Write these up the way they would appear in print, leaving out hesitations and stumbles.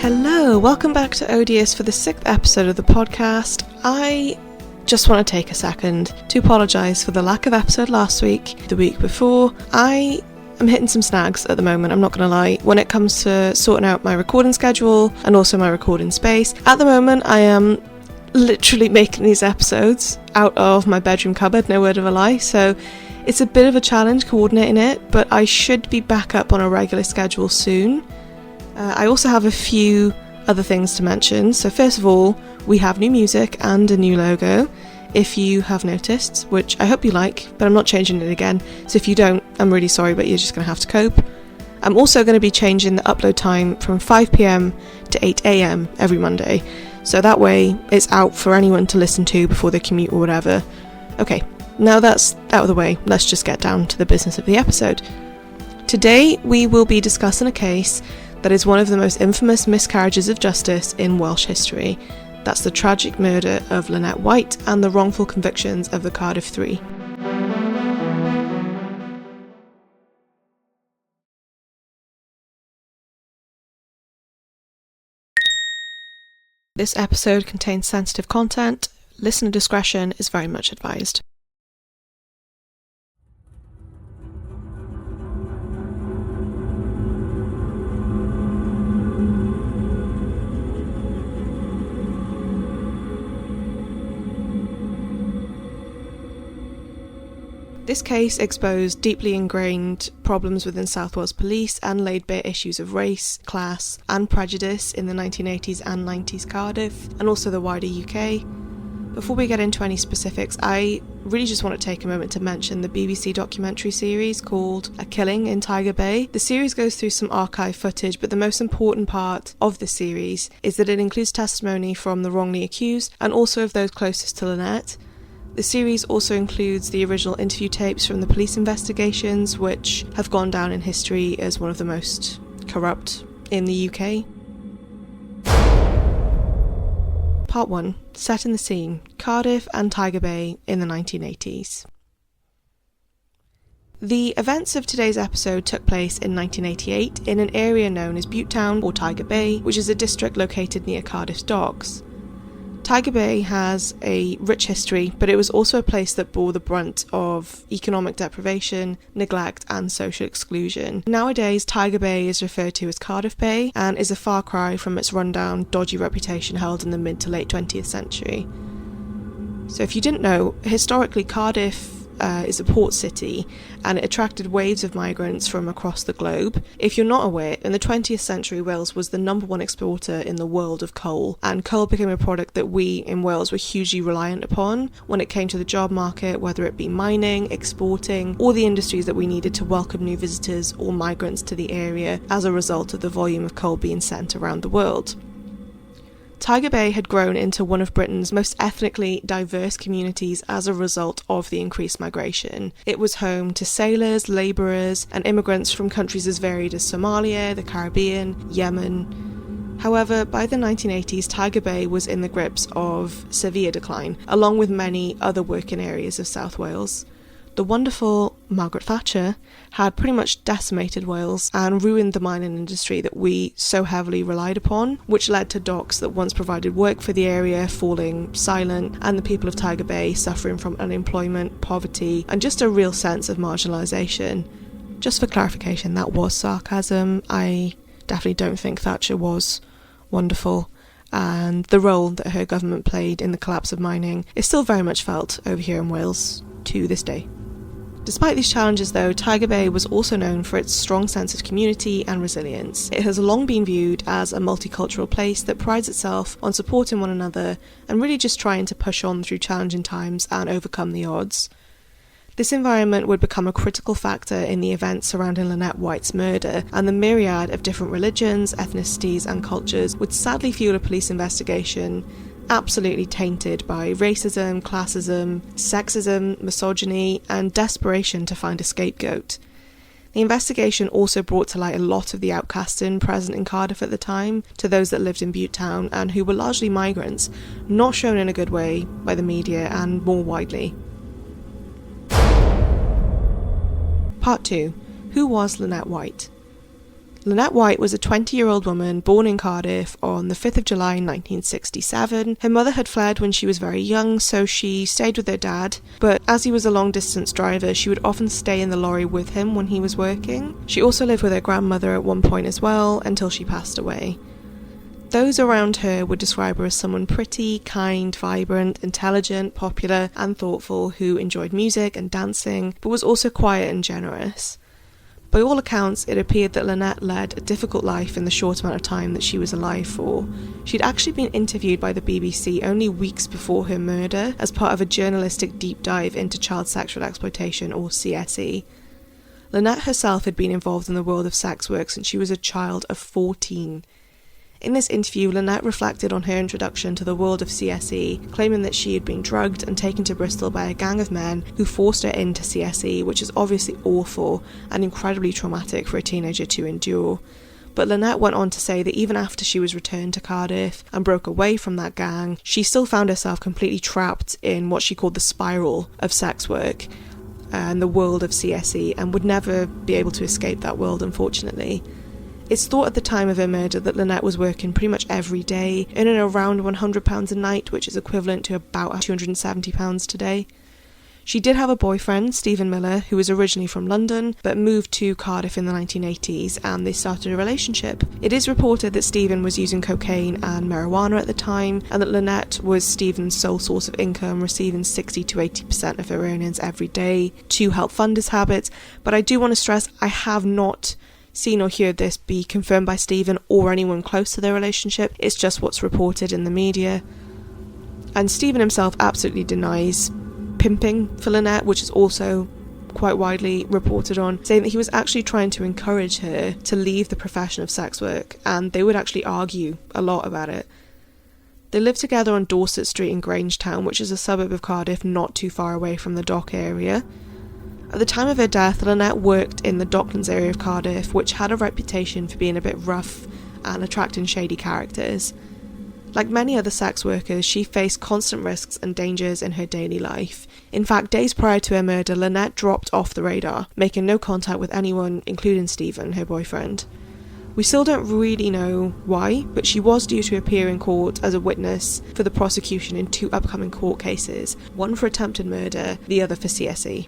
Hello, welcome back to Odious for the 6th episode of the podcast. I just want to take a second to apologise for the lack of episode last week, the week before. I am hitting some snags at the moment, I'm not going to lie, when it comes to sorting out my recording schedule and also my recording space. At the moment, I am literally making these episodes out of my bedroom cupboard, no word of a lie, so it's a bit of a challenge coordinating it, but I should be back up on a regular schedule soon. I also have a few other things to mention. So first of all, we have new music and a new logo, if you have noticed, which I hope you like, but I'm not changing it again. So if you don't, I'm really sorry, but you're just going to have to cope. I'm also going to be changing the upload time from 5 PM to 8 AM every Monday. So that way it's out for anyone to listen to before they commute or whatever. Okay, now that's out of the way, let's just get down to the business of the episode. Today we will be discussing a case that is one of the most infamous miscarriages of justice in Welsh history. That's the tragic murder of Lynette White and the wrongful convictions of the Cardiff Three. This episode contains sensitive content. Listener discretion is very much advised. This case exposed deeply ingrained problems within South Wales Police and laid bare issues of race, class and prejudice in the 1980s and 90s Cardiff, and also the wider UK. Before we get into any specifics, I really just want to take a moment to mention the BBC documentary series called A Killing in Tiger Bay. The series goes through some archive footage, but the most important part of the series is that it includes testimony from the wrongly accused and also of those closest to Lynette. The series also includes the original interview tapes from the police investigations, which have gone down in history as one of the most corrupt in the UK. Part 1. Setting the scene. Cardiff and Tiger Bay in the 1980s. The events of today's episode took place in 1988 in an area known as Butetown or Tiger Bay, which is a district located near Cardiff's docks. Tiger Bay has a rich history, but it was also a place that bore the brunt of economic deprivation, neglect and social exclusion. Nowadays, Tiger Bay is referred to as Cardiff Bay and is a far cry from its rundown, dodgy reputation held in the mid to late 20th century. So if you didn't know, historically Cardiff is a port city and it attracted waves of migrants from across the globe. If you're not aware, in the 20th century Wales was the #1 exporter in the world of coal, and coal became a product that we in Wales were hugely reliant upon when it came to the job market, whether it be mining, exporting, or the industries that we needed to welcome new visitors or migrants to the area as a result of the volume of coal being sent around the world. Tiger Bay had grown into one of Britain's most ethnically diverse communities as a result of the increased migration. It was home to sailors, labourers, and immigrants from countries as varied as Somalia, the Caribbean, Yemen. However, by the 1980s, Tiger Bay was in the grips of severe decline, along with many other working areas of South Wales. The wonderful Margaret Thatcher had pretty much decimated Wales and ruined the mining industry that we so heavily relied upon, which led to docks that once provided work for the area falling silent and the people of Tiger Bay suffering from unemployment, poverty and just a real sense of marginalisation. Just for clarification, that was sarcasm. I definitely don't think Thatcher was wonderful, and the role that her government played in the collapse of mining is still very much felt over here in Wales to this day. Despite these challenges though, Tiger Bay was also known for its strong sense of community and resilience. It has long been viewed as a multicultural place that prides itself on supporting one another and really just trying to push on through challenging times and overcome the odds. This environment would become a critical factor in the events surrounding Lynette White's murder, and the myriad of different religions, ethnicities and cultures would sadly fuel a police investigation absolutely tainted by racism, classism, sexism, misogyny, and desperation to find a scapegoat. The investigation also brought to light a lot of the outcasting present in Cardiff at the time to those that lived in Butetown and who were largely migrants, not shown in a good way by the media and more widely. Part 2. Who was Lynette White? Lynette White was a 20-year-old woman born in Cardiff on the 5th of July 1967. Her mother had fled when she was very young, so she stayed with her dad, but as he was a long-distance driver, she would often stay in the lorry with him when he was working. She also lived with her grandmother at one point as well, until she passed away. Those around her would describe her as someone pretty, kind, vibrant, intelligent, popular, and thoughtful, who enjoyed music and dancing, but was also quiet and generous. By all accounts, it appeared that Lynette led a difficult life in the short amount of time that she was alive for. She'd actually been interviewed by the BBC only weeks before her murder as part of a journalistic deep dive into child sexual exploitation, or CSE. Lynette herself had been involved in the world of sex work since she was a child of 14. In this interview, Lynette reflected on her introduction to the world of CSE, claiming that she had been drugged and taken to Bristol by a gang of men who forced her into CSE, which is obviously awful and incredibly traumatic for a teenager to endure. But Lynette went on to say that even after she was returned to Cardiff and broke away from that gang, she still found herself completely trapped in what she called the spiral of sex work and the world of CSE, and would never be able to escape that world, unfortunately. It's thought at the time of her murder that Lynette was working pretty much every day, earning around £100 a night, which is equivalent to about £270 today. She did have a boyfriend, Stephen Miller, who was originally from London, but moved to Cardiff in the 1980s, and they started a relationship. It is reported that Stephen was using cocaine and marijuana at the time, and that Lynette was Stephen's sole source of income, receiving 60 to 80% of her earnings every day to help fund his habits. But I do want to stress, I have not seen or heard this be confirmed by Stephen or anyone close to their relationship. It's just what's reported in the media. And Stephen himself absolutely denies pimping for Lynette, which is also quite widely reported on, saying that he was actually trying to encourage her to leave the profession of sex work, and they would actually argue a lot about it. They lived together on Dorset Street in Grangetown, which is a suburb of Cardiff not too far away from the dock area. At the time of her death, Lynette worked in the Docklands area of Cardiff, which had a reputation for being a bit rough and attracting shady characters. Like many other sex workers, she faced constant risks and dangers in her daily life. In fact, days prior to her murder, Lynette dropped off the radar, making no contact with anyone, including Stephen, her boyfriend. We still don't really know why, but she was due to appear in court as a witness for the prosecution in 2 upcoming court cases, one for attempted murder, the other for CSE.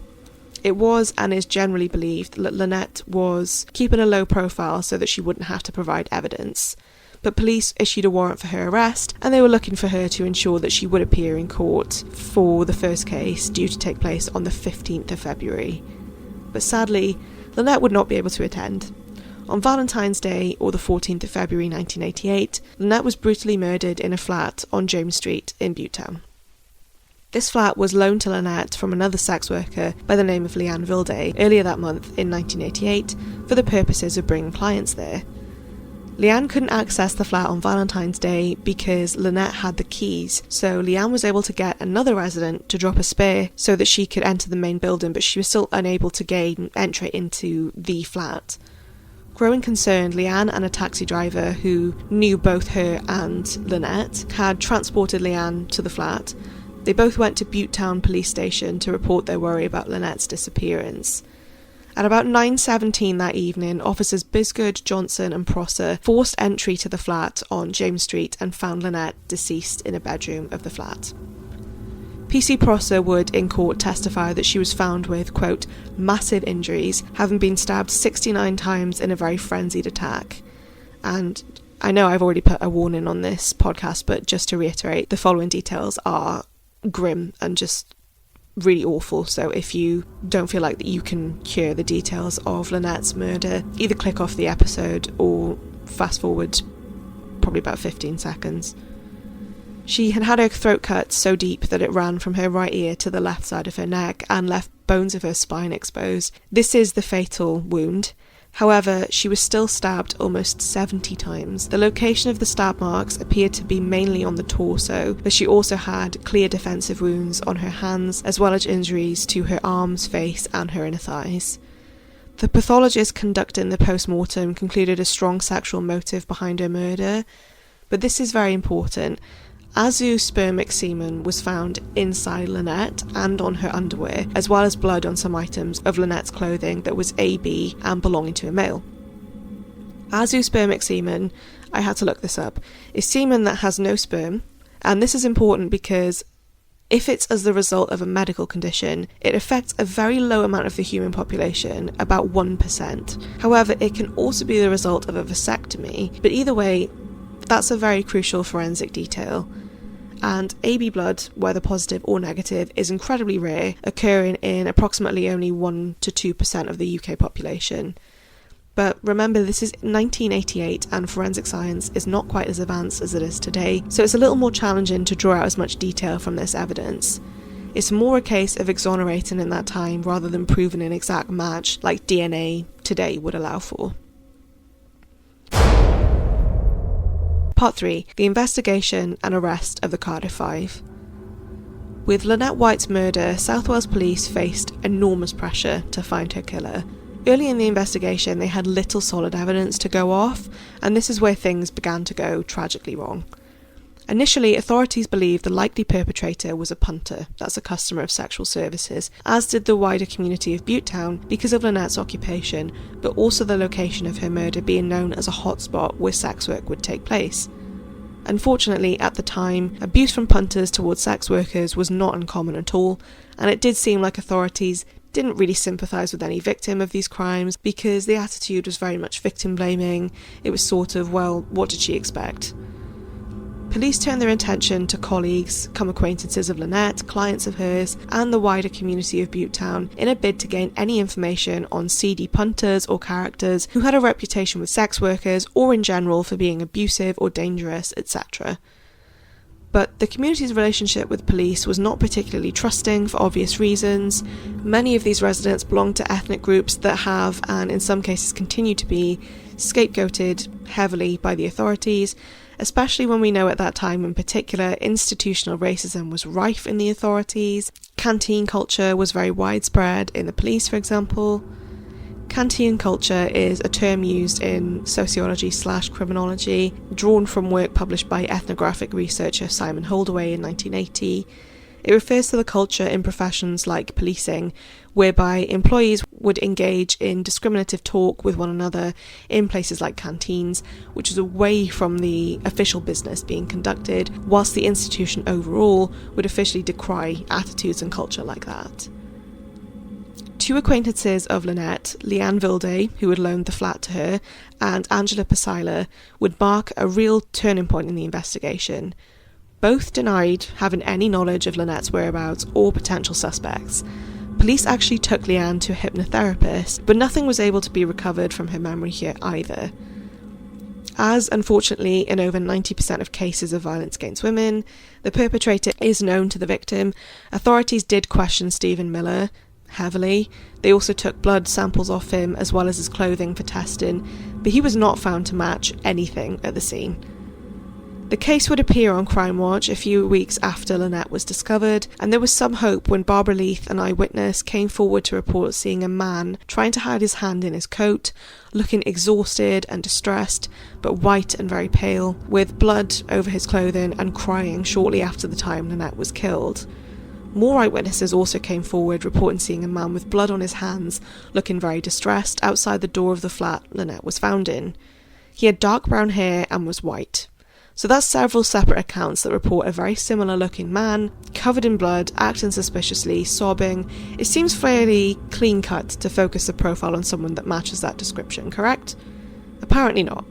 It was and is generally believed that Lynette was keeping a low profile so that she wouldn't have to provide evidence. But police issued a warrant for her arrest, and they were looking for her to ensure that she would appear in court for the first case, due to take place on the 15th of February. But sadly, Lynette would not be able to attend. On Valentine's Day, or the 14th of February 1988, Lynette was brutally murdered in a flat on James Street in Butetown. This flat was loaned to Lynette from another sex worker by the name of Leanne Vilday earlier that month in 1988 for the purposes of bringing clients there. Leanne couldn't access the flat on Valentine's Day because Lynette had the keys, so Leanne was able to get another resident to drop a spare so that she could enter the main building, but she was still unable to gain entry into the flat. Growing concerned, Leanne and a taxi driver who knew both her and Lynette had transported Leanne to the flat. They both went to Butetown Police Station to report their worry about Lynette's disappearance. At about 9:17 that evening, officers Bisgood, Johnson and Prosser forced entry to the flat on James Street and found Lynette deceased in a bedroom of the flat. PC Prosser would in court testify that she was found with, quote, massive injuries, having been stabbed 69 times in a very frenzied attack. And I know I've already put a warning on this podcast, but just to reiterate, the following details are grim and just really awful. So if you don't feel like that you can hear the details of Lynette's murder, either click off the episode or fast forward probably about 15 seconds. She had had her throat cut so deep that it ran from her right ear to the left side of her neck and left bones of her spine exposed. This is the fatal wound. However, she was still stabbed almost 70 times. The location of the stab marks appeared to be mainly on the torso, but she also had clear defensive wounds on her hands, as well as injuries to her arms, face, and her inner thighs. The pathologist conducting the post-mortem concluded a strong sexual motive behind her murder, but this is very important. Azoospermic semen was found inside Lynette and on her underwear, as well as blood on some items of Lynette's clothing that was AB and belonging to a male. Azoospermic semen, I had to look this up, is semen that has no sperm, and this is important because if it's as the result of a medical condition, it affects a very low amount of the human population, about 1%. However, it can also be the result of a vasectomy, but either way, that's a very crucial forensic detail. And AB blood, whether positive or negative, is incredibly rare, occurring in approximately only 1 to 2% of the UK population. But remember, this is 1988 and forensic science is not quite as advanced as it is today, so it's a little more challenging to draw out as much detail from this evidence. It's more a case of exonerating in that time rather than proving an exact match like DNA today would allow for. Part 3. The investigation and arrest of the Cardiff Five. With Lynette White's murder, South Wales police faced enormous pressure to find her killer. Early in the investigation, they had little solid evidence to go off, and this is where things began to go tragically wrong. Initially, authorities believed the likely perpetrator was a punter, that's a customer of sexual services, as did the wider community of Butetown because of Lynette's occupation, but also the location of her murder being known as a hotspot where sex work would take place. Unfortunately, at the time, abuse from punters towards sex workers was not uncommon at all, and it did seem like authorities didn't really sympathise with any victim of these crimes because the attitude was very much victim blaming. It was sort of, well, what did she expect? Police turned their attention to colleagues, come acquaintances of Lynette, clients of hers, and the wider community of Butetown in a bid to gain any information on seedy punters or characters who had a reputation with sex workers or in general for being abusive or dangerous, etc. But the community's relationship with police was not particularly trusting for obvious reasons. Many of these residents belonged to ethnic groups that have, and in some cases continue to be, scapegoated heavily by the authorities, especially when we know at that time in particular institutional racism was rife in the authorities. Canteen culture was very widespread in the police, for example. Canteen culture is a term used in sociology/criminology, drawn from work published by ethnographic researcher Simon Holdaway in 1980. It refers to the culture in professions like policing, whereby employees would engage in discriminative talk with one another in places like canteens, which is away from the official business being conducted, whilst the institution overall would officially decry attitudes and culture like that. Two acquaintances of Lynette, Leanne Vilday, who had loaned the flat to her, and Angela Pasila, would mark a real turning point in the investigation. Both denied having any knowledge of Lynette's whereabouts or potential suspects. Police actually took Leanne to a hypnotherapist, but nothing was able to be recovered from her memory here either. As, unfortunately, in over 90% of cases of violence against women, the perpetrator is known to the victim, authorities did question Stephen Miller heavily. They also took blood samples off him as well as his clothing for testing, but he was not found to match anything at the scene. The case would appear on Crime Watch a few weeks after Lynette was discovered, and there was some hope when Barbara Leith, an eyewitness, came forward to report seeing a man trying to hide his hand in his coat, looking exhausted and distressed, but white and very pale, with blood over his clothing and crying shortly after the time Lynette was killed. More eyewitnesses also came forward reporting seeing a man with blood on his hands, looking very distressed, outside the door of the flat Lynette was found in. He had dark brown hair and was white. So that's several separate accounts that report a very similar looking man, covered in blood, acting suspiciously, sobbing. It seems fairly clean cut to focus the profile on someone that matches that description, correct? Apparently not.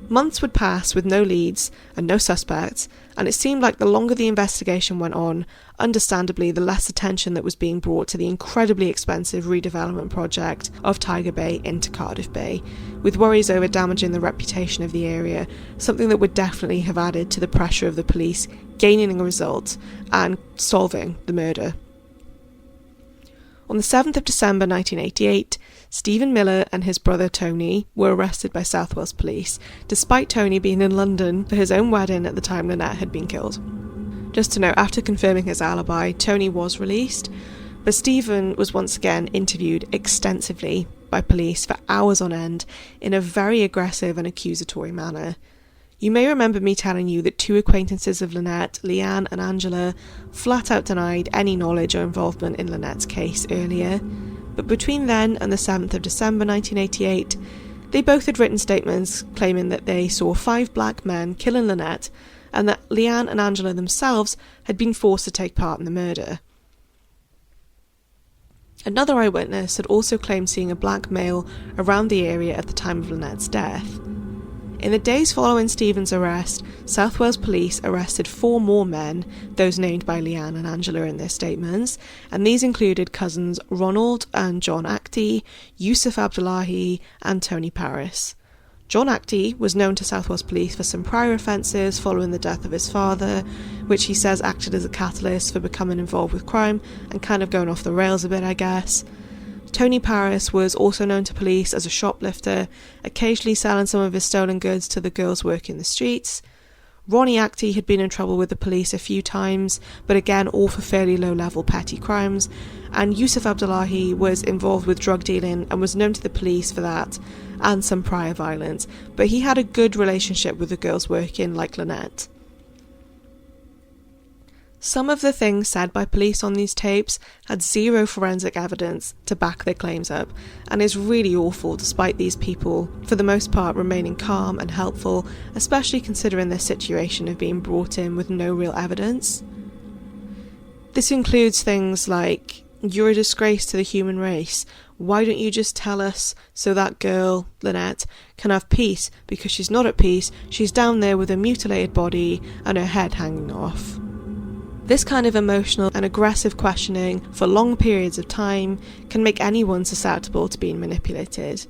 Months would pass with no leads and no suspects, and it seemed like the longer the investigation went on, understandably the less attention that was being brought to the incredibly expensive redevelopment project of Tiger Bay into Cardiff Bay, with worries over damaging the reputation of the area, something that would definitely have added to the pressure of the police gaining a result and solving the murder. On the 7th of December 1988, Stephen Miller and his brother Tony were arrested by South Wales Police, despite Tony being in London for his own wedding at the time Lynette had been killed. Just to note, after confirming his alibi, Tony was released, but Stephen was once again interviewed extensively by police for hours on end in a very aggressive and accusatory manner. You may remember me telling you that two acquaintances of Lynette, Leanne and Angela, flat out denied any knowledge or involvement in Lynette's case earlier, but between then and the 7th of December 1988, They both had written statements claiming that they saw 5 black men killing Lynette and that Leanne and Angela themselves had been forced to take part in the murder. Another eyewitness had also claimed seeing a black male around the area at the time of Lynette's death. In the days following Stephen's arrest, South Wales Police arrested 4 more men, those named by Leanne and Angela in their statements, and these included cousins Ronald and John Actie, Yusuf Abdullahi and Tony Paris. John Actie was known to South Wales Police for some prior offences following the death of his father, which he says acted as a catalyst for becoming involved with crime and kind of going off the rails a bit, I guess. Tony Paris was also known to police as a shoplifter, occasionally selling some of his stolen goods to the girls working the streets. Ronnie Actie had been in trouble with the police a few times, but again all for fairly low-level petty crimes, and Yusuf Abdullahi was involved with drug dealing and was known to the police for that, and some prior violence, but he had a good relationship with the girls working, like Lynette. Some of the things said by police on these tapes had zero forensic evidence to back their claims up, and is really awful despite these people, for the most part, remaining calm and helpful, especially considering their situation of being brought in with no real evidence. This includes things like, "You're a disgrace to the human race. Why don't you just tell us so that girl, Lynette, can have peace, because she's not at peace, she's down there with a mutilated body and her head hanging off." This kind of emotional and aggressive questioning for long periods of time can make anyone susceptible to being manipulated.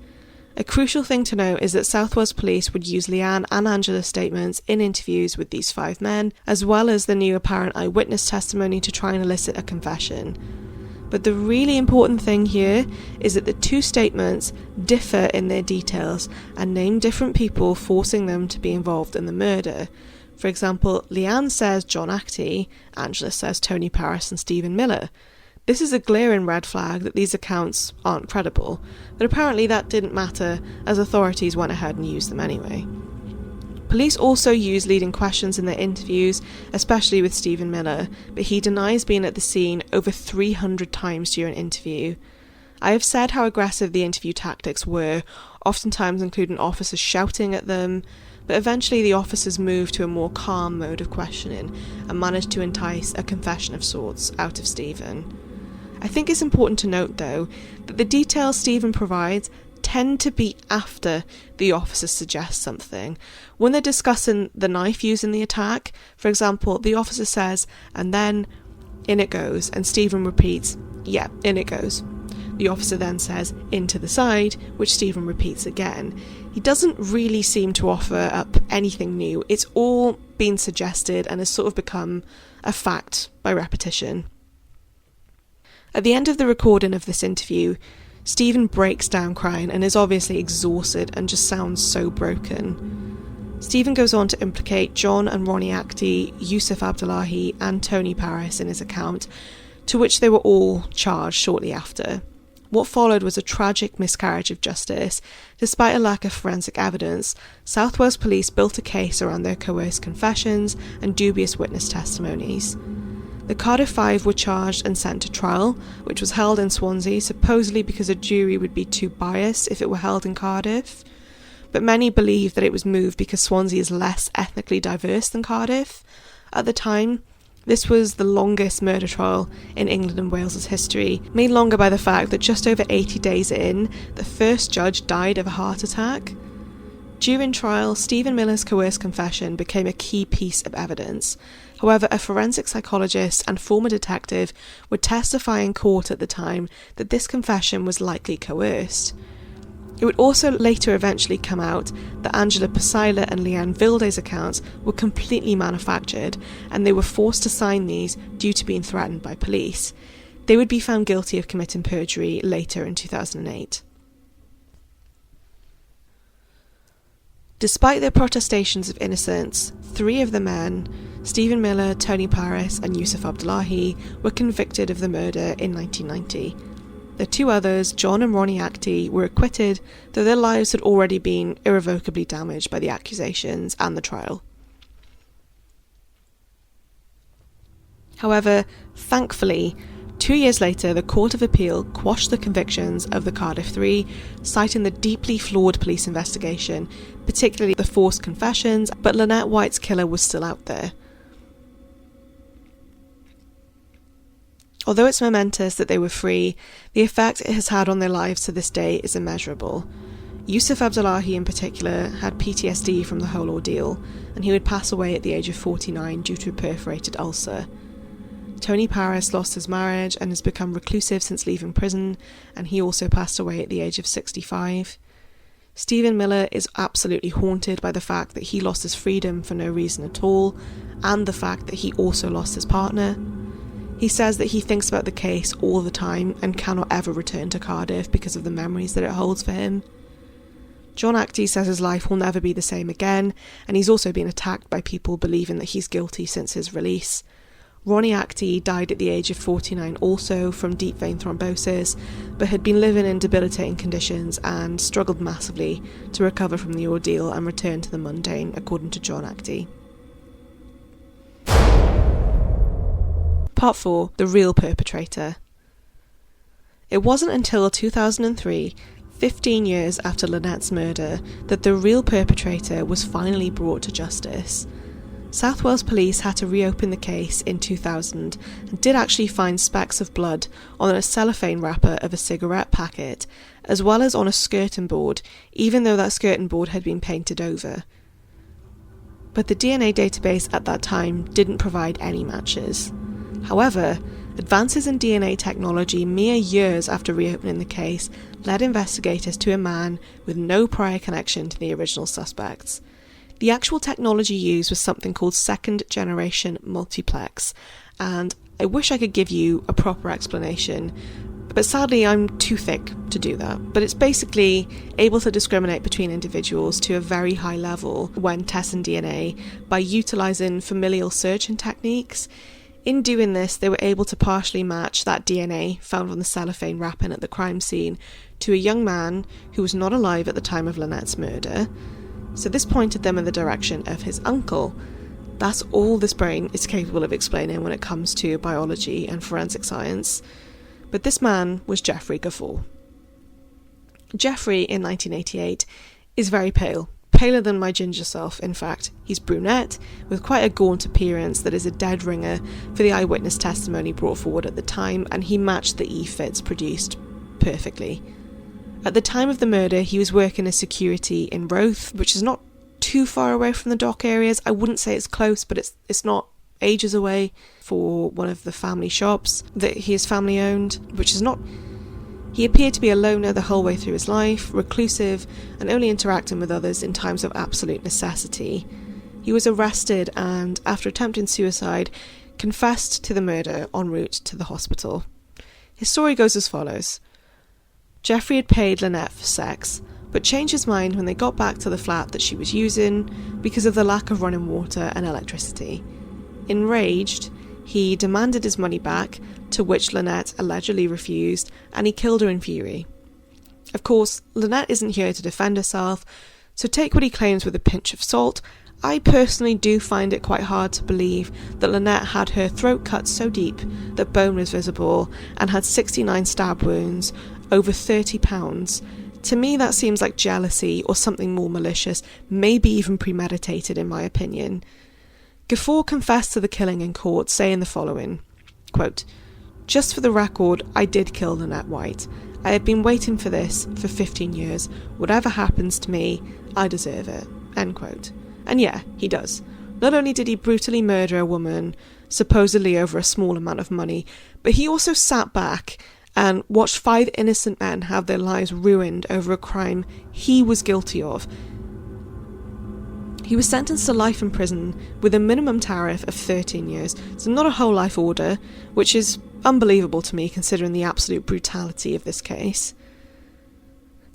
A crucial thing to note is that South Wales Police would use Leanne and Angela's statements in interviews with these 5 men, as well as the new apparent eyewitness testimony to try and elicit a confession. But the really important thing here is that the 2 statements differ in their details and name different people, forcing them to be involved in the murder. For example, Leanne says John Actie, Angela says Tony Paris and Stephen Miller. This is a glaring red flag that these accounts aren't credible, but apparently that didn't matter as authorities went ahead and used them anyway. Police also use leading questions in their interviews, especially with Stephen Miller, but he denies being at the scene over 300 times during an interview. I have said how aggressive the interview tactics were, oftentimes including officers shouting at them, but eventually the officers moved to a more calm mode of questioning and managed to entice a confession of sorts out of Stephen. I think it's important to note, though, that the details Stephen provides tend to be after the officers suggest something. When they're discussing the knife used in the attack, for example, the officer says, "And then, in it goes," and Stephen repeats, "Yeah, in it goes." The officer then says, "into the side," which Stephen repeats again. He doesn't really seem to offer up anything new. It's all been suggested and has sort of become a fact by repetition. At the end of the recording of this interview, Stephen breaks down crying and is obviously exhausted and just sounds so broken. Stephen goes on to implicate John and Ronnie Actie, Yusuf Abdullahi and Tony Paris in his account, to which they were all charged shortly after. What followed was a tragic miscarriage of justice. Despite a lack of forensic evidence, South Wales Police built a case around their coerced confessions and dubious witness testimonies. The Cardiff Five were charged and sent to trial, which was held in Swansea, supposedly because a jury would be too biased if it were held in Cardiff. But many believe that it was moved because Swansea is less ethnically diverse than Cardiff. At the time, this was the longest murder trial in England and Wales's history, made longer by the fact that just over 80 days in, the first judge died of a heart attack. During trial, Stephen Miller's coerced confession became a key piece of evidence. However, a forensic psychologist and former detective would testify in court at the time that this confession was likely coerced. It would also later eventually come out that Angela Pasila and Leanne Vilde's accounts were completely manufactured, and they were forced to sign these due to being threatened by police. They would be found guilty of committing perjury later in 2008. Despite their protestations of innocence, 3 of the men, Stephen Miller, Tony Paris and Yusuf Abdullahi, were convicted of the murder in 1990. The 2 others, John and Ronnie Actie, were acquitted, though their lives had already been irrevocably damaged by the accusations and the trial. However, thankfully, 2 years later, the Court of Appeal quashed the convictions of the Cardiff Three, citing the deeply flawed police investigation, particularly the forced confessions, but Lynette White's killer was still out there. Although it's momentous that they were free, the effect it has had on their lives to this day is immeasurable. Yusuf Abdullahi in particular had PTSD from the whole ordeal, and he would pass away at the age of 49 due to a perforated ulcer. Tony Paris lost his marriage and has become reclusive since leaving prison, and he also passed away at the age of 65. Stephen Miller is absolutely haunted by the fact that he lost his freedom for no reason at all, and the fact that he also lost his partner. He says that he thinks about the case all the time and cannot ever return to Cardiff because of the memories that it holds for him. John Actie says his life will never be the same again, and he's also been attacked by people believing that he's guilty since his release. Ronnie Actie died at the age of 49 also from deep vein thrombosis, but had been living in debilitating conditions and struggled massively to recover from the ordeal and return to the mundane, according to John Actie. Part 4. The real perpetrator. It wasn't until 2003, 15 years after Lynette's murder, that the real perpetrator was finally brought to justice. South Wales Police had to reopen the case in 2000 and did actually find specks of blood on a cellophane wrapper of a cigarette packet, as well as on a skirting board, even though that skirting board had been painted over. But the DNA database at that time didn't provide any matches. However, advances in DNA technology mere years after reopening the case led investigators to a man with no prior connection to the original suspects. The actual technology used was something called second-generation multiplex, and I wish I could give you a proper explanation, but sadly I'm too thick to do that. But it's basically able to discriminate between individuals to a very high level when testing DNA by utilising familial searching techniques. In doing this, they were able to partially match that DNA found on the cellophane wrapping at the crime scene to a young man who was not alive at the time of Lynette's murder. So this pointed them in the direction of his uncle. That's all this brain is capable of explaining when it comes to biology and forensic science. But this man was Jeffrey Gaffour. Jeffrey, in 1988, is very pale. Paler than my ginger self, in fact. He's brunette, with quite a gaunt appearance that is a dead ringer for the eyewitness testimony brought forward at the time, and he matched the E-fits produced perfectly. At the time of the murder, he was working as security in Roath, which is not too far away from the dock areas. I wouldn't say it's close, but it's not ages away, for one of the family shops that his family owned, which is not... He appeared to be a loner the whole way through his life, reclusive, and only interacting with others in times of absolute necessity. He was arrested and, after attempting suicide, confessed to the murder en route to the hospital. His story goes as follows. Jeffrey had paid Lynette for sex, but changed his mind when they got back to the flat that she was using because of the lack of running water and electricity. Enraged, he demanded his money back, to which Lynette allegedly refused, and he killed her in fury. Of course, Lynette isn't here to defend herself, so take what he claims with a pinch of salt. I personally do find it quite hard to believe that Lynette had her throat cut so deep that bone was visible and had 69 stab wounds, over 30 pounds. To me, that seems like jealousy or something more malicious, maybe even premeditated in my opinion. Gaffour confessed to the killing in court, saying the following, quote, "Just for the record, I did kill Lynette White. I have been waiting for this for 15 years. Whatever happens to me, I deserve it." End quote. And yeah, he does. Not only did he brutally murder a woman, supposedly over a small amount of money, but he also sat back and watched 5 innocent men have their lives ruined over a crime he was guilty of. He was sentenced to life in prison with a minimum tariff of 13 years, so not a whole life order, which is unbelievable to me considering the absolute brutality of this case.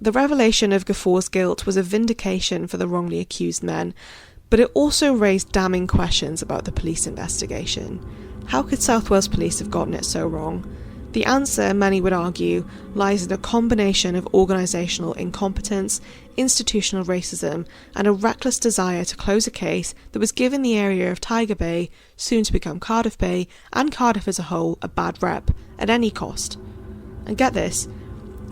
The revelation of Gaffour's guilt was a vindication for the wrongly accused men, but it also raised damning questions about the police investigation. How could South Wales Police have gotten it so wrong? The answer, many would argue, lies in a combination of organisational incompetence, institutional racism, and a reckless desire to close a case that was giving the area of Tiger Bay, soon to become Cardiff Bay, and Cardiff as a whole, a bad rep, at any cost. And get this,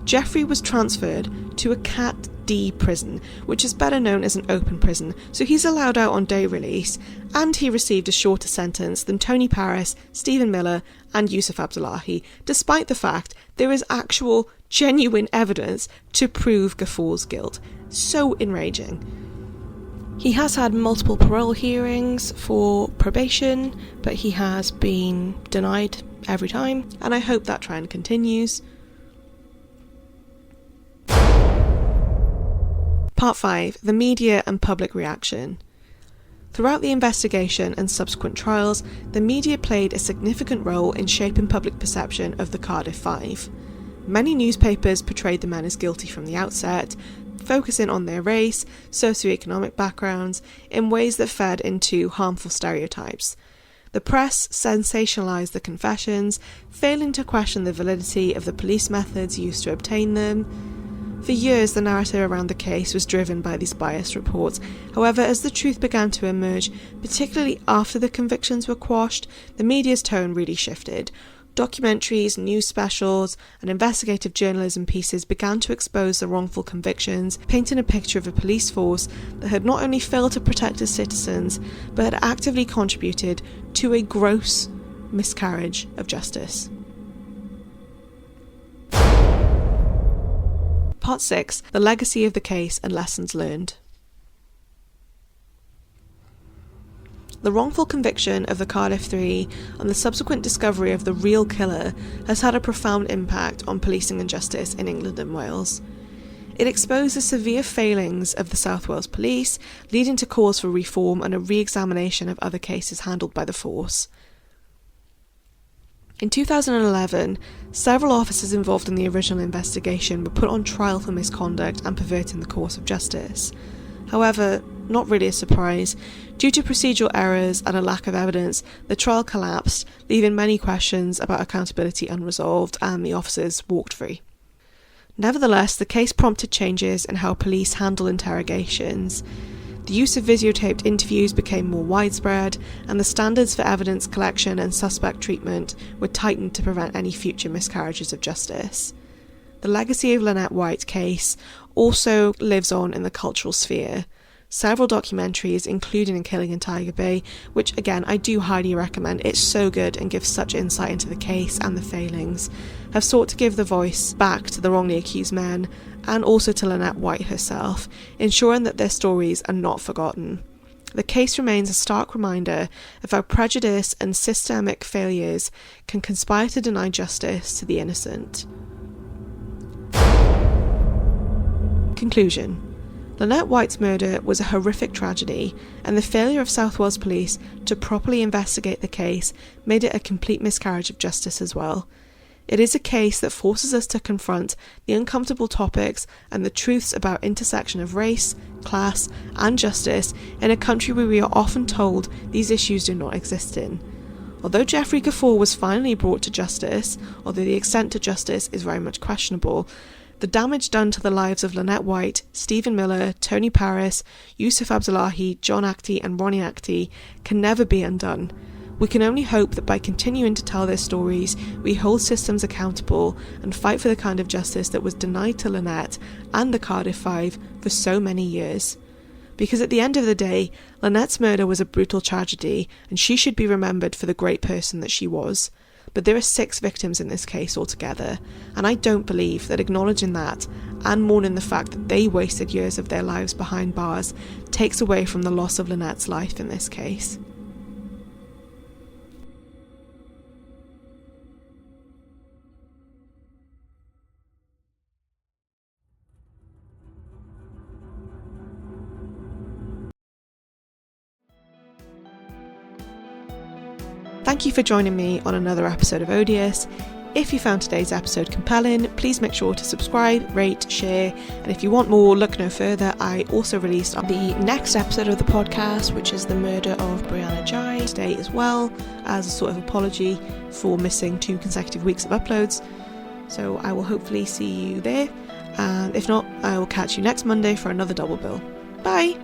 Jeffrey was transferred to a Cat D prison, which is better known as an open prison, so he's allowed out on day release, and he received a shorter sentence than Tony Paris, Stephen Miller, and Yusuf Abdullahi, despite the fact there is actual, genuine evidence to prove Ghaffur's guilt. So enraging. He has had multiple parole hearings for probation, but he has been denied every time, and I hope that trend continues. Part 5. The media and public reaction. Throughout the investigation and subsequent trials, the media played a significant role in shaping public perception of the Cardiff Five. Many newspapers portrayed the men as guilty from the outset, focusing on their race, socioeconomic backgrounds, in ways that fed into harmful stereotypes. The press sensationalised the confessions, failing to question the validity of the police methods used to obtain them. For years, the narrative around the case was driven by these biased reports. However, as the truth began to emerge, particularly after the convictions were quashed, the media's tone really shifted. Documentaries, news specials, and investigative journalism pieces began to expose the wrongful convictions, painting a picture of a police force that had not only failed to protect its citizens, but had actively contributed to a gross miscarriage of justice. Part 6. The legacy of the case and lessons learned. The wrongful conviction of the Cardiff Three and the subsequent discovery of the real killer has had a profound impact on policing and justice in England and Wales. It exposed the severe failings of the South Wales Police, leading to calls for reform and a re-examination of other cases handled by the force. In 2011, several officers involved in the original investigation were put on trial for misconduct and perverting the course of justice. However, not really a surprise, due to procedural errors and a lack of evidence, the trial collapsed, leaving many questions about accountability unresolved, and the officers walked free. Nevertheless, the case prompted changes in how police handle interrogations. The use of videotaped interviews became more widespread, and the standards for evidence collection and suspect treatment were tightened to prevent any future miscarriages of justice. The legacy of Lynette White's case also lives on in the cultural sphere. Several documentaries, including In Killing in Tiger Bay, which again I do highly recommend, it's so good and gives such insight into the case and the failings, have sought to give the voice back to the wrongly accused men and also to Lynette White herself, ensuring that their stories are not forgotten. The case remains a stark reminder of how prejudice and systemic failures can conspire to deny justice to the innocent. Conclusion. Lynette White's murder was a horrific tragedy, and the failure of South Wales Police to properly investigate the case made it a complete miscarriage of justice as well. It is a case that forces us to confront the uncomfortable topics and the truths about intersection of race, class, and justice in a country where we are often told these issues do not exist in. Although Jeffrey Ghaffur was finally brought to justice, although the extent to justice is very much questionable, the damage done to the lives of Lynette White, Stephen Miller, Tony Paris, Yusuf Abdullahi, John Actie and Ronnie Actie can never be undone. We can only hope that by continuing to tell their stories, we hold systems accountable and fight for the kind of justice that was denied to Lynette and the Cardiff Five for so many years. Because at the end of the day, Lynette's murder was a brutal tragedy, and she should be remembered for the great person that she was. But there are 6 victims in this case altogether, and I don't believe that acknowledging that and mourning the fact that they wasted years of their lives behind bars takes away from the loss of Lynette's life in this case. Thank you for joining me on another episode of Odious. If you found today's episode compelling, please make sure to subscribe, rate, share, and if you want more, look no further. I also released the next episode of the podcast, which is the murder of Brianna Jai, today as well, as a sort of apology for missing 2 consecutive weeks of uploads. So I will hopefully see you there, and if not, I will catch you next Monday for another double bill. Bye!